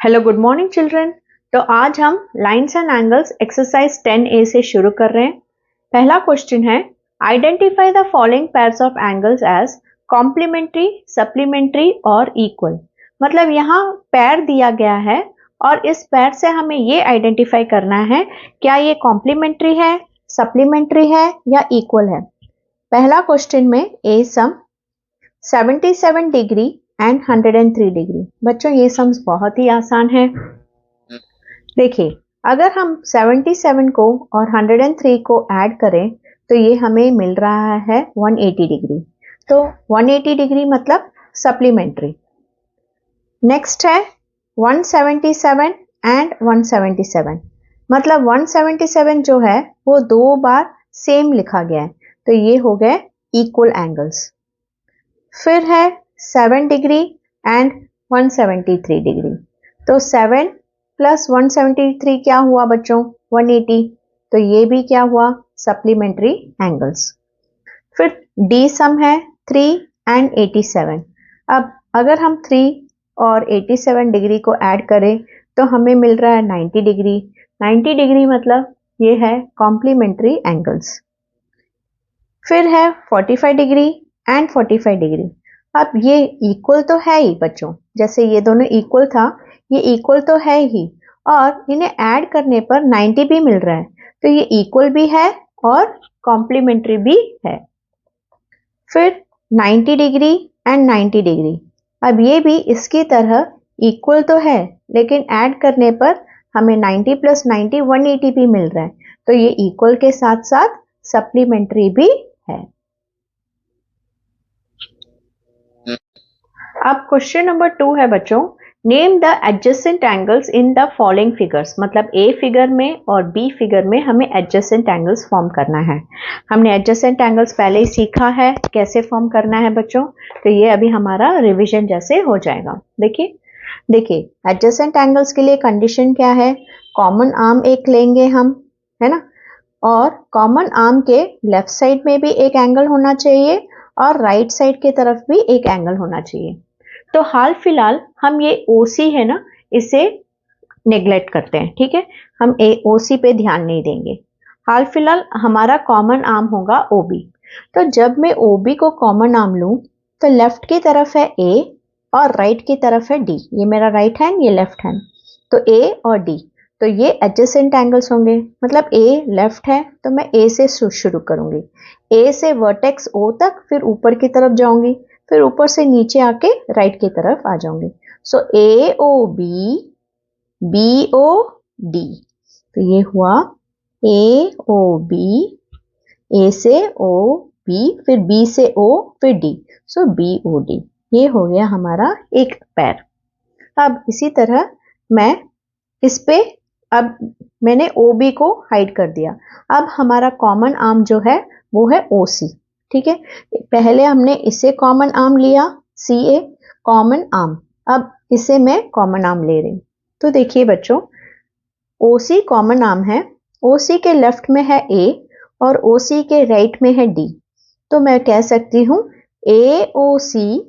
Hello good morning children. तो आज हम lines and angles exercise 10A से शुरू कर रहे हैं। पहला क्वेश्चन है identify the following pairs of angles as complementary, supplementary और इक्वल। मतलब यहाँ पेयर दिया गया है और इस पेयर से हमें ये आइडेंटिफाई करना है क्या ये कॉम्प्लीमेंट्री है, सप्लीमेंट्री है या इक्वल है। पहला क्वेश्चन में ए सम 77 डिग्री एंड 103 डिग्री। बच्चों ये सम्स बहुत ही आसान है। देखिए अगर हम 77 को और 103 को ऐड करें तो ये हमें मिल रहा है 180 डिग्री। तो 180 डिग्री मतलब सप्लीमेंट्री। नेक्स्ट है 177 एंड 177 मतलब 177 जो है वो दो बार सेम लिखा गया है तो ये हो गए इक्वल एंगल्स। फिर है 7 डिग्री एंड 173 डिग्री। तो 7 प्लस 173 क्या हुआ बच्चों 180। तो ये भी क्या हुआ सप्लीमेंट्री एंगल्स। फिर डी सम है 3 एंड 87। अब अगर हम 3 और 87 डिग्री को ऐड करें तो हमें मिल रहा है 90 डिग्री। 90 डिग्री मतलब ये है कॉम्प्लीमेंट्री एंगल्स। फिर है 45 डिग्री एंड 45 डिग्री। अब ये इक्वल तो है ही बच्चों, जैसे ये दोनों इक्वल था ये इक्वल तो है ही और इन्हें ऐड करने पर 90 भी मिल रहा है तो ये इक्वल भी है और कॉम्प्लीमेंट्री भी है। फिर 90 डिग्री एंड 90 डिग्री। अब ये भी इसकी तरह इक्वल तो है लेकिन ऐड करने पर हमें 90 प्लस 90 180 भी मिल रहा है तो ये इक्वल के साथ साथ सप्लीमेंट्री भी है। अब क्वेश्चन नंबर 2 है बच्चों name the adjacent angles in the following figures. मतलब ए फिगर में और बी फिगर में हमें एडजेसेंट एंगल्स फॉर्म करना है। हमने एडजेसेंट एंगल्स पहले ही सीखा है कैसे फॉर्म करना है बच्चों, तो ये अभी हमारा रिवीजन जैसे हो जाएगा। देखिए एडजेसेंट एंगल्स के लिए कंडीशन क्या है, कॉमन आर्म एक लेंगे हम, है ना, और कॉमन आर्म के लेफ्ट साइड में भी एक एंगल होना चाहिए और राइट साइड की तरफ भी एक एंगल होना चाहिए। तो हाल फिलहाल हम ये OC है ना इसे नेग्लेक्ट करते हैं, ठीक है, हम OC पे ध्यान नहीं देंगे। हाल फिलहाल हमारा कॉमन आर्म होगा OB। तो जब मैं OB को कॉमन आर्म लूं तो लेफ्ट की तरफ है A और राइट की तरफ है D। ये मेरा राइट हैंड ये लेफ्ट हैंड, तो A और D तो ये एडजेसेंट एंगल्स होंगे। मतलब A लेफ्ट है तो मैं A से शुरू करूंगी, A से वर्टेक्स O तक, फिर ऊपर की तरफ जाऊंगी, फिर ऊपर से नीचे आके राइट की तरफ आ जाऊंगी। सो AOB BOD। तो ये हुआ AOB, A से OB, फिर B से O, फिर D, सो BOD। ये हो गया हमारा एक पैर। अब इसी तरह मैं इस पे अब मैंने OB को हाइड कर दिया। अब हमारा कॉमन आर्म जो है वो है OC, ठीक है। पहले हमने इसे कॉमन आर्म लिया CA कॉमन आर्म, अब इसे मैं कॉमन आर्म ले रही हूं। तो देखिए बच्चों OC कॉमन आर्म है, OC के लेफ्ट में है A और OC के राइट में है D। तो मैं कह सकती हूं AOC,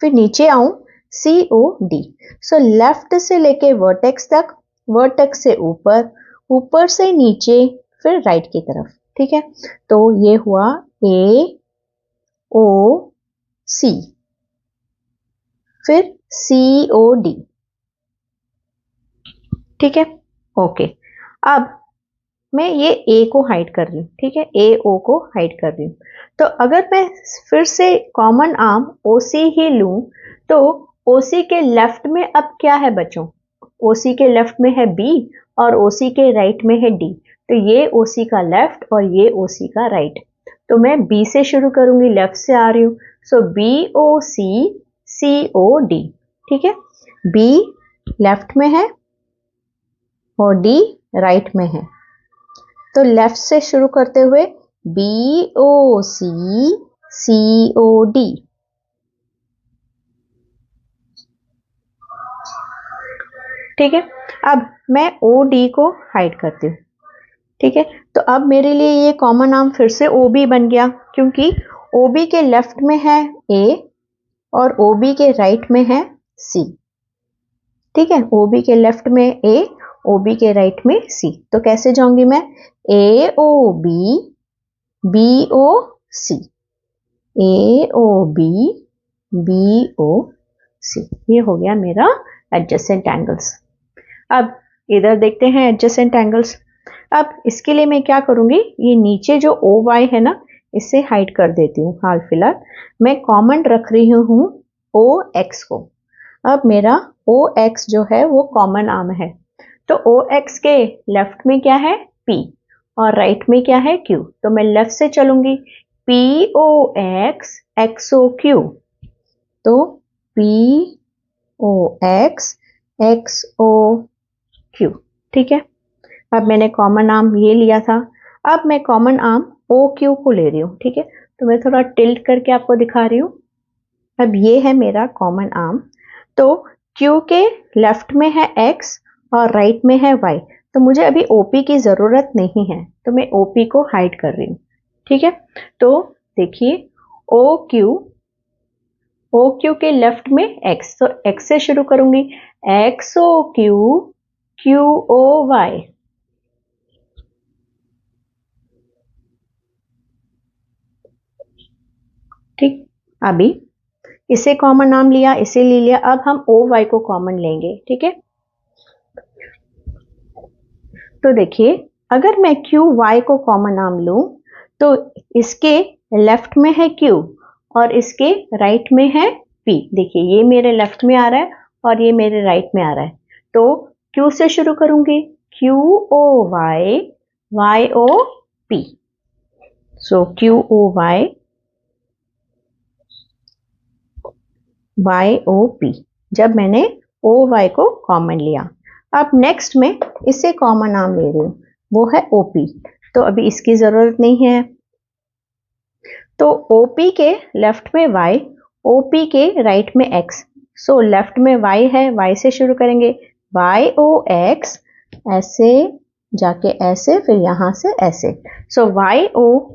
फिर नीचे आऊं COD। सो लेफ्ट से लेके वर्टेक्स तक, वर्टेक्स से ऊपर, ऊपर से नीचे, फिर राइट की तरफ, ठीक है। तो ये हुआ AOC, फिर COD, ठीक है, ओके। अब मैं ये A को हाइड कर रही हूँ, ठीक है, AO को हाइड कर रही हूँ। तो अगर मैं फिर से कॉमन आर्म OC ही लूं तो OC के लेफ्ट में अब क्या है बच्चों, OC के लेफ्ट में है B और OC के राइट में है D। तो ये OC का लेफ्ट और ये OC का राइट। तो मैं B से शुरू करूंगी, लेफ्ट से आ रही हूं, सो BOC COD, ठीक है। B लेफ्ट में है और D राइट में है। तो लेफ्ट से शुरू करते हुए BOC COD, ठीक है। अब मैं OD को हाइड करती हूँ, ठीक है। तो अब मेरे लिए ये कॉमन आर्म फिर से OB बन गया क्योंकि OB के लेफ्ट में है A और OB के राइट में है C। ठीक है, OB के लेफ्ट में A, OB के राइट में C। तो कैसे जाऊंगी मैं, AOB BOC, AOB BOC, ये हो गया मेरा एडजेसेंट एंगल्स। अब इधर देखते हैं एडजेसेंट एंगल्स। अब इसके लिए मैं क्या करूंगी, ये नीचे जो OY है ना, इसे हाइड कर देती हूँ हाल फिलहाल। मैं कॉमन रख रही हूँ OX को। अब मेरा OX जो है वो कॉमन आर्म है, तो OX के लेफ्ट में क्या है P और राइट में क्या है Q। तो मैं लेफ्ट से चलूंगी, POX XOQ, तो POX XOQ, ठीक है। अब मैंने कॉमन आर्म ये लिया था, अब मैं कॉमन आर्म OQ को ले रही हूँ, ठीक है। तो मैं थोड़ा टिल्ट करके आपको दिखा रही हूँ। अब ये है मेरा कॉमन आर्म, तो Q के लेफ्ट में है X और राइट में है Y, तो मुझे अभी OP की जरूरत नहीं है, तो मैं OP को हाइड कर रही हूँ, ठीक है। तो देखिए OQ के लेफ्ट में X, तो X से शुरू करूंगी, XOQ QOY, ठीक। अभी इसे कॉमन नाम लिया, इसे ले लिया, अब हम OY को कॉमन लेंगे, ठीक है। तो देखिए अगर मैं QY को कॉमन नाम लूं, तो इसके लेफ्ट में है Q और इसके राइट में है P। देखिए ये मेरे लेफ्ट में आ रहा है और ये मेरे राइट में आ रहा है, तो Q से शुरू करूंगी, QOY YOP, सो QOY YOP, जब मैंने OY को कॉमन लिया। अब नेक्स्ट में इसे कॉमन नाम ले रही हूं, वो है OP, तो अभी इसकी जरूरत नहीं है। तो OP के लेफ्ट में Y, OP के राइट में X, सो लेफ्ट में Y है, Y से शुरू करेंगे, YOX, ऐसे जाके ऐसे, फिर यहां से ऐसे, सो YOP,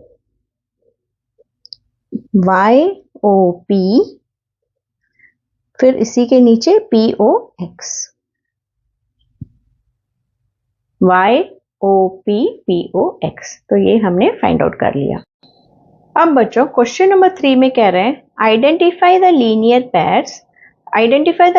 फिर इसी के नीचे POX, YOP POX। तो ये हमने फाइंड आउट कर लिया। अब बच्चों क्वेश्चन नंबर 3 में कह रहे हैं identify the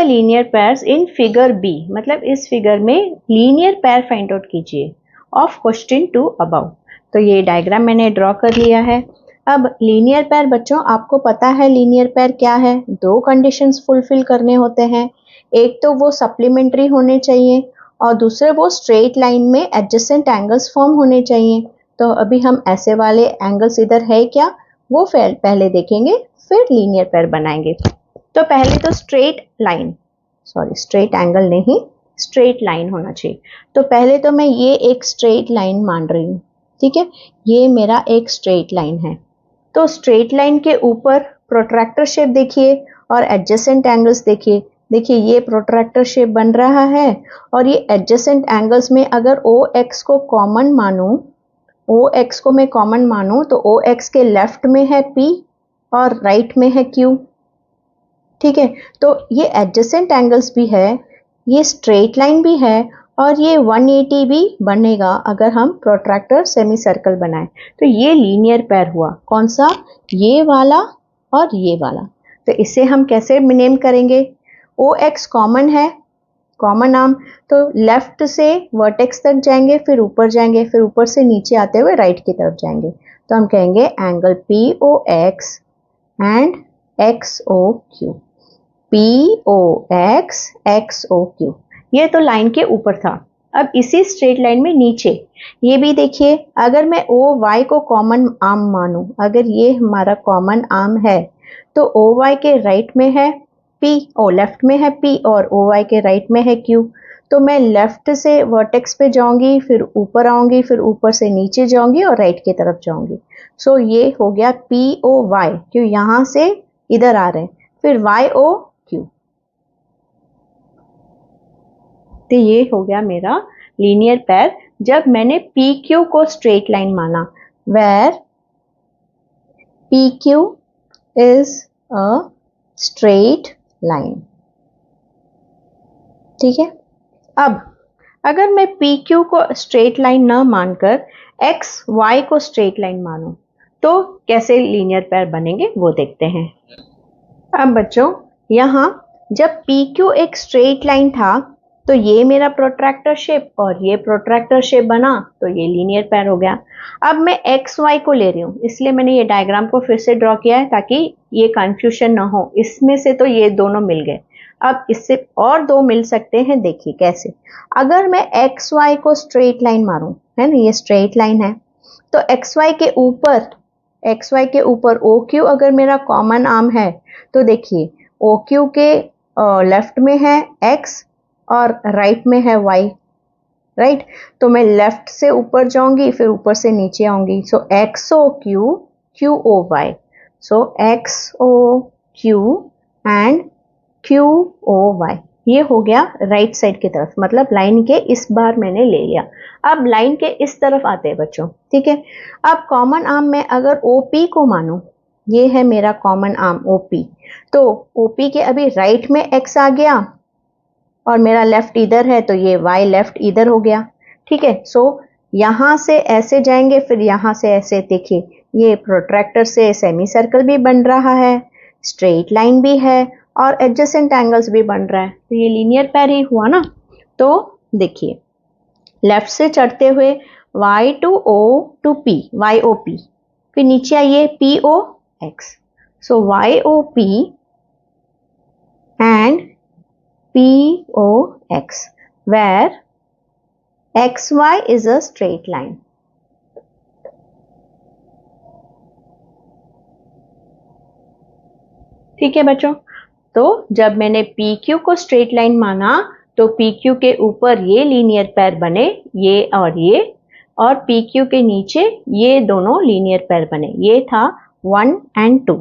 linear pairs in figure B, मतलब इस फिगर में लीनियर पेयर फाइंड आउट कीजिए ऑफ क्वेश्चन 2 अबव। तो ये डायग्राम मैंने ड्रॉ कर लिया है। अब लीनियर पेयर बच्चों आपको पता है लीनियर पेयर क्या है, दो कंडीशंस फुलफिल करने होते हैं, एक तो वो सप्लीमेंट्री होने चाहिए और दूसरे वो स्ट्रेट लाइन में एडजेसेंट एंगल्स फॉर्म होने चाहिए। तो अभी हम ऐसे वाले एंगल्स इधर है क्या, वो पहले देखेंगे, फिर लीनियर पेयर बनाएंगे। तो पहले तो स्ट्रेट एंगल नहीं, स्ट्रेट लाइन होना चाहिए। तो पहले तो मैं ये एक स्ट्रेट लाइन मान रही हूँ, ठीक है, ये मेरा एक स्ट्रेट लाइन है। तो स्ट्रेट लाइन के ऊपर प्रोट्रैक्टर शेप देखिए और एडजेसेंट एंगल्स देखिए। देखिए ये प्रोट्रैक्टर शेप बन रहा है और ये एडजेसेंट एंगल्स में अगर OX को कॉमन मानूं, OX को मैं कॉमन मानूं, तो OX के लेफ्ट में है P और राइट में है Q, ठीक है। तो ये एडजेसेंट एंगल्स भी है, ये स्ट्रेट लाइन भी है और ये 180 भी बनेगा अगर हम प्रोट्रैक्टर सेमी सर्कल बनाए। तो ये लीनियर पेयर हुआ, कौन सा, ये वाला और ये वाला। तो इसे हम कैसे नेम करेंगे, OX कॉमन है, कॉमन आर्म, तो लेफ्ट से वर्टेक्स तक जाएंगे, फिर ऊपर जाएंगे, फिर ऊपर से नीचे आते हुए राइट की तरफ जाएंगे। तो हम कहेंगे angle POX and XOQ, POX XOQ। ये तो लाइन के ऊपर था। अब इसी स्ट्रेट लाइन में नीचे ये भी देखिए, अगर मैं OY को कॉमन आर्म मानूं, अगर ये हमारा कॉमन आर्म है, तो OY के राइट में है P और लेफ्ट में है P और OY के राइट में है Q। तो मैं लेफ्ट से वर्टेक्स पे जाऊंगी, फिर ऊपर आऊंगी, फिर ऊपर से नीचे जाऊंगी और राइट की तरफ जाऊंगी। सो ये हो गया POY, क्यों यहां से इधर आ रहे हैं, फिर YOQ। तो ये हो गया मेरा लीनियर पेयर जब मैंने PQ को स्ट्रेट लाइन माना, where PQ is a straight line. ठीक है। अब अगर मैं पी क्यू को स्ट्रेट लाइन ना मानकर एक्स वाई को स्ट्रेट लाइन मानूं तो कैसे लीनियर पेयर बनेंगे वो देखते हैं। अब बच्चों यहाँ जब पी क्यू एक स्ट्रेट लाइन था तो ये मेरा प्रोट्रैक्टर शेप और ये प्रोट्रैक्टर शेप बना तो ये लीनियर पेयर हो गया। अब मैं एक्स वाई को ले रही हूँ इसलिए मैंने ये डायग्राम को फिर से ड्रॉ किया है ताकि ये कंफ्यूजन ना हो। इसमें से तो ये दोनों मिल गए, अब इससे और दो मिल सकते हैं। देखिए कैसे, अगर मैं एक्स वाई को स्ट्रेट लाइन मारूं, है ना, ये स्ट्रेट लाइन है, तो एक्स वाई के ऊपर ओ क्यू अगर मेरा कॉमन आर्म है तो देखिए ओ क्यू के लेफ्ट में है एक्स और राइट में है वाई, राइट। तो मैं लेफ्ट से ऊपर जाऊंगी फिर ऊपर से नीचे आऊंगी। So X O Q Q O Y, so X O Q and Q O Y, ये हो गया राइट साइड की तरफ, मतलब लाइन के इस बार मैंने ले लिया। अब लाइन के इस तरफ आते हैं बच्चों, ठीक है। अब कॉमन आर्म में अगर ओपी को मानूं, ये है मेरा कॉमन आर्म ओपी, तो ओपी के अभी राइट में एक्स आ गया और मेरा लेफ्ट इधर है तो ये वाई लेफ्ट इधर हो गया, ठीक है। सो यहां से ऐसे जाएंगे फिर यहां से ऐसे, देखिए ये प्रोट्रैक्टर से सेमी सर्कल भी बन रहा है, स्ट्रेट लाइन भी है और एडजेसेंट एंगल्स भी बन रहा है, तो ये लीनियर पेयर ही हुआ ना। तो देखिए लेफ्ट से चढ़ते हुए y to o to p, y o p, फिर नीचे आइए p o x, so y o p and p o x where x y is a straight line। ठीक है बच्चों, तो जब मैंने पी क्यू को स्ट्रेट लाइन माना तो पी क्यू के ऊपर ये लीनियर पेयर बने, ये, और पी क्यू के नीचे ये दोनों लीनियर पेयर बने, ये था 1 and 2।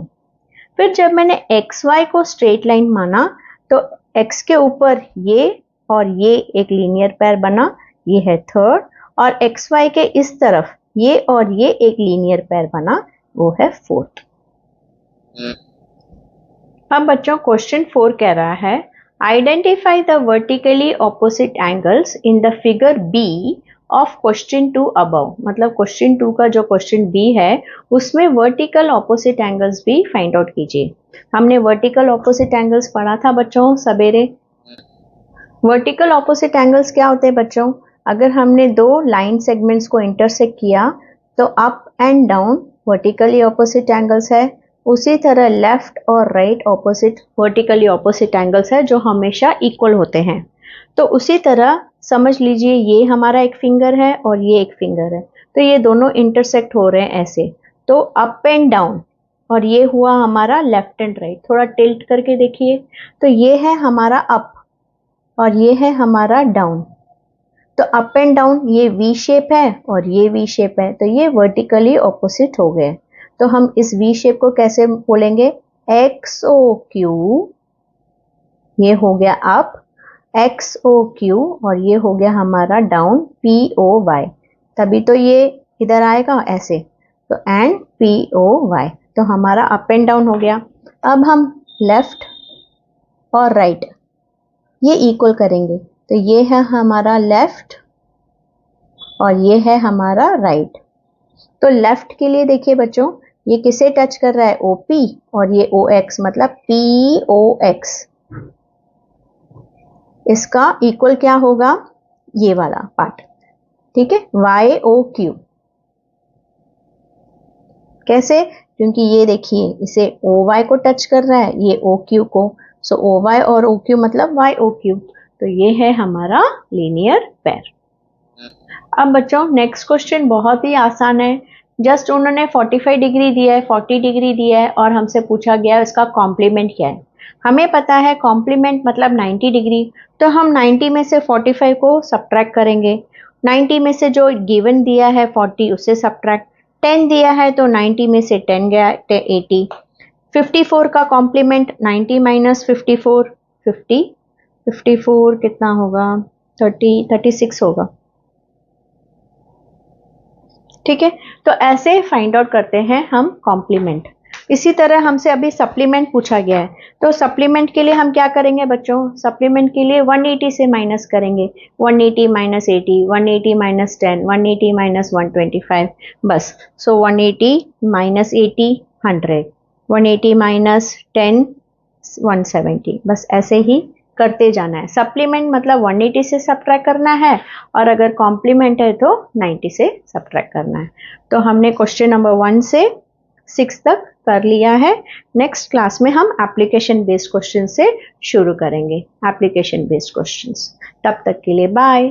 फिर जब मैंने एक्स वाई को स्ट्रेट लाइन माना तो एक्स के ऊपर ये और ये एक लीनियर पेयर बना, ये है थर्ड, और एक्स वाई के इस तरफ ये और ये एक लीनियर पेयर बना, वो है फोर्थ। अब बच्चों क्वेश्चन 4 कह रहा है identify the vertically opposite angles in the figure B of question 2 above. मतलब क्वेश्चन 2 का जो क्वेश्चन बी है उसमें वर्टिकल ऑपोजिट एंगल्स भी फाइंड आउट कीजिए। हमने वर्टिकल ऑपोजिट एंगल्स पढ़ा था बच्चों सवेरे। वर्टिकल ऑपोजिट एंगल्स क्या होते हैं बच्चों, अगर हमने दो लाइन सेगमेंट्स को इंटरसेक्ट किया तो up and down vertically opposite angles है, उसी तरह लेफ्ट और right opposite vertically opposite angles है जो हमेशा इक्वल होते हैं। तो उसी तरह समझ लीजिए ये हमारा एक फिंगर है और ये एक फिंगर है, तो ये दोनों इंटरसेक्ट हो रहे हैं ऐसे, तो अप एंड डाउन, और ये हुआ हमारा लेफ्ट एंड राइट। थोड़ा टिल्ट करके देखिए, तो ये है हमारा अप और ये है हमारा डाउन, तो अप एंड डाउन ये वी शेप है और ये वी शेप है, तो ये वर्टिकली ऑपोजिट हो गए। तो हम इस वी शेप को कैसे बोलेंगे, एक्स ओ क्यू, ये हो गया अप, एक्स ओ क्यू, और ये हो गया हमारा डाउन पी ओ वाई, तभी तो ये इधर आएगा ऐसे, तो एंड पी ओ वाई, तो हमारा अप एंड डाउन हो गया। अब हम लेफ्ट और राइट ये इक्वल करेंगे, तो ये है हमारा लेफ्ट और ये है हमारा राइट। तो लेफ्ट के लिए देखिए बच्चों ये किसे टच कर रहा है, OP, और ये OX, मतलब POX। इसका इक्वल क्या होगा, ये वाला पार्ट, ठीक है, YOQ। कैसे, क्योंकि ये देखिए इसे OY को टच कर रहा है, ये OQ को, सो OY और OQ मतलब YOQ, तो ये है हमारा लीनियर पेयर। अब बच्चों नेक्स्ट क्वेश्चन बहुत ही आसान है, जस्ट उन्होंने 45 डिग्री दिया है, 40 डिग्री दिया है और हमसे पूछा गया है इसका कॉम्प्लीमेंट क्या है। हमें पता है कॉम्प्लीमेंट मतलब 90 डिग्री, तो हम 90 में से 45 को सब्ट्रैक्ट करेंगे। 90 में से जो गिवन दिया है 40 उससे सब्ट्रैक्ट, 10 दिया है तो 90 में से 10 गया 80। 54 का कॉम्प्लीमेंट 90 माइनस 54, 50, 54 कितना होगा, 36 होगा, ठीक है। तो ऐसे फाइंड आउट करते हैं हम कॉम्प्लीमेंट। इसी तरह हमसे अभी सप्लीमेंट पूछा गया है, तो सप्लीमेंट के लिए हम क्या करेंगे बच्चों? सप्लीमेंट के लिए 180 से माइनस करेंगे, 180 माइनस 80, 180 माइनस 10, 180 माइनस 125, बस। सो 180 माइनस 80 100, 180 माइनस 10 170, बस ऐसे ही करते जाना है। सप्लीमेंट मतलब 180 से सब्ट्रैक्ट करना है, और अगर कॉम्प्लीमेंट है तो 90 से सब्ट्रैक्ट करना है। तो हमने क्वेश्चन नंबर 1 से 6 तक कर लिया है। नेक्स्ट क्लास में हम एप्लीकेशन बेस्ड क्वेश्चन से शुरू करेंगे, एप्लीकेशन बेस्ड क्वेश्चंस। तब तक के लिए बाय।